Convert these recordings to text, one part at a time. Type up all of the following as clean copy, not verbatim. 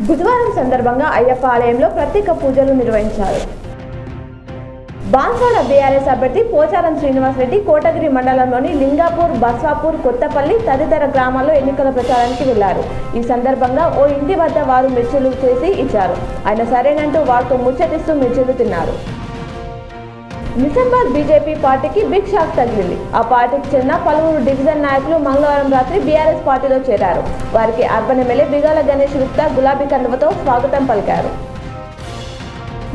బుధవారం సందర్భంగా అయ్యప్ప ఆలయంలో ప్రత్యేక పూజలు నిర్వహించారు. బాన్స్వాడ బీఆర్ఎస్ అభ్యర్థి పోచారం శ్రీనివాసరెడ్డి కోటగిరి మండలంలోని లింగాపూర్, బస్వాపూర్, కొత్తపల్లి తదితర గ్రామాల్లో ఎన్నికల ప్రచారానికి వెళ్లారు. ఈ సందర్భంగా ఓ ఇంటి వద్ద వారు మిర్చిలు చేసి ఇచ్చారు. ఆయన సరేనంటూ వారితో ముచ్చటిస్తూ మిర్చిలు తిన్నారు. నిజామాబాద్ బీజేపీ పార్టీకి బిగ్ షాక్ తగిలింది. ఆ పార్టీకి చెందిన పలువురు డివిజన్ నాయకులు మంగళవారం రాత్రి బీఆర్ఎస్ పార్టీలో చేరారు. వారికి అర్బన్ ఎమ్మెల్యే బిగాల గణేష్ గుప్తా గులాబీ కండువతో స్వాగతం పలికారు.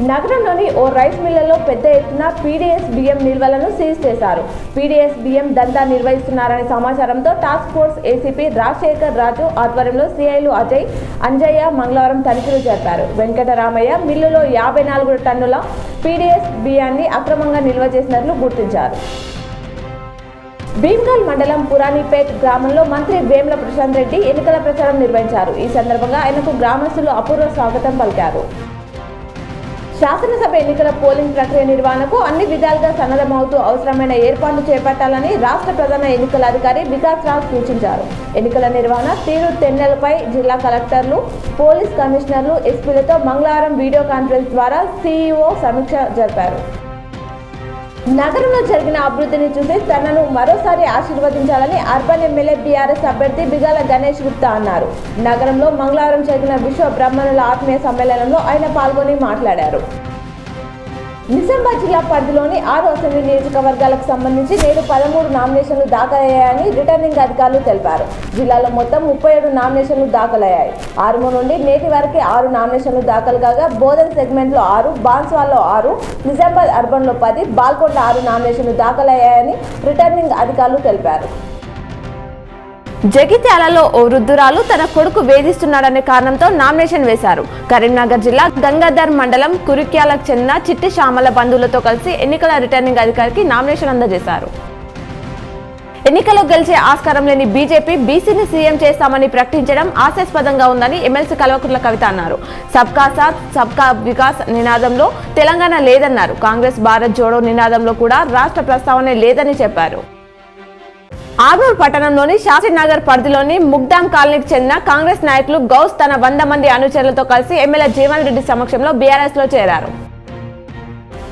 నగరంలోని ఓ రైస్ మిల్లులో పెద్ద ఎత్తున పీడీఎస్ బియ్యం నిల్వలను సీజ్ చేశారు. పీడీఎస్ బియ్యం దందా నిర్వహిస్తున్నారనే సమాచారంతో టాస్క్ ఫోర్స్ ఏసీపీ రాజశేఖర్ రాజు ఆధ్వర్యంలో సీఐలు అజయ్, అంజయ్య మంగళవారం తనిఖీలు జరిపారు. వెంకటరామయ్య మిల్లులో 54 టన్నుల పీడీఎస్ బియ్యాన్ని అక్రమంగా నిల్వ చేసినట్లు గుర్తించారు. భీమ్గల్ మండలం పురాణిపేట్ గ్రామంలో మంత్రి వేముల ప్రశాంత్ రెడ్డి ఎన్నికల ప్రచారం నిర్వహించారు. ఈ సందర్భంగా ఆయనకు గ్రామస్తులు అపూర్వ స్వాగతం పలికారు. శాసనసభ ఎన్నికల పోలింగ్ ప్రక్రియ నిర్వహణకు అన్ని విధాలుగా సన్నద్ధమవుతూ అవసరమైన ఏర్పాట్లు చేపట్టాలని రాష్ట్ర ప్రధాన ఎన్నికల అధికారి వికాస్ రాజ్ సూచించారు. ఎన్నికల నిర్వహణ తీరు తెన్నెలపై జిల్లా కలెక్టర్లు, పోలీస్ కమిషనర్లు, ఎస్పీలతో మంగళవారం వీడియో కాన్ఫరెన్స్ ద్వారా సీఈఓ సమీక్ష జరిపారు. నగరంలో జరిగిన అభివృద్ధిని చూసి తనను మరోసారి ఆశీర్వదించాలని అర్బన్ ఎమ్మెల్యే బీఆర్ఎస్ అభ్యర్థి బిగాల గణేష్ గుప్తా అన్నారు. నగరంలో మంగళవారం జరిగిన విశ్వ బ్రాహ్మణుల ఆత్మీయ సమ్మేళనంలో ఆయన పాల్గొని మాట్లాడారు. నిజామాబాద్ జిల్లా పరిధిలోని 6 అసెంబ్లీ నియోజకవర్గాలకు సంబంధించి నేడు 13 నామినేషన్లు దాఖలయ్యాయని రిటర్నింగ్ అధికారులు తెలిపారు. జిల్లాలో మొత్తం 37 నామినేషన్లు దాఖలయ్యాయి. ఆర్మూర్ నుండి నేటి వరకు 6 నామినేషన్లు దాఖలు కాగా బోధన్ సెగ్మెంట్లో 6, బాన్స్వాడలో 6, నిజామాబాద్ అర్బన్లో 10, బాల్కొండ 6 నామినేషన్లు దాఖలయ్యాయని రిటర్నింగ్ అధికారులు తెలిపారు. జగిత్యాలలో ఓ వృద్ధురాలు తన కొడుకు వేధిస్తున్నాడనే కారణంతో నామినేషన్ వేశారు. కరీంనగర్ జిల్లా గంగాధర్ మండలం కురిక్యాలకు చెందిన చిట్టి శ్యామల బంధువులతో కలిసి ఎన్నికల రిటర్నింగ్ అధికారికి నామినేషన్ అందజేశారు. ఎన్నికల్లో గెలిచే ఆస్కారం లేని బీజేపీ బీసీని సీఎం చేస్తామని ప్రకటించడం హాస్యాస్పదంగా ఉందని ఎమ్మెల్సీ కల్వకుంట్ల కవిత అన్నారు. సబ్కా సాత్ సబ్కా వికాస్ నినాదంలో తెలంగాణ లేదన్నారు. కాంగ్రెస్ భారత్ జోడో నినాదంలో కూడా రాష్ట్ర ప్రస్తావనే లేదని చెప్పారు. ఆర్మూర్ పట్టణంలోని శాస్త్రీనగర్ పరిధిలోని ముగ్దాం కాలనీకి చెందిన కాంగ్రెస్ నాయకులు గౌస్ తన 100 మంది అనుచరులతో కలిసి ఎమ్మెల్యే జీవన్ రెడ్డి సమక్షంలో బీఆర్ఎస్ లో చేరారు.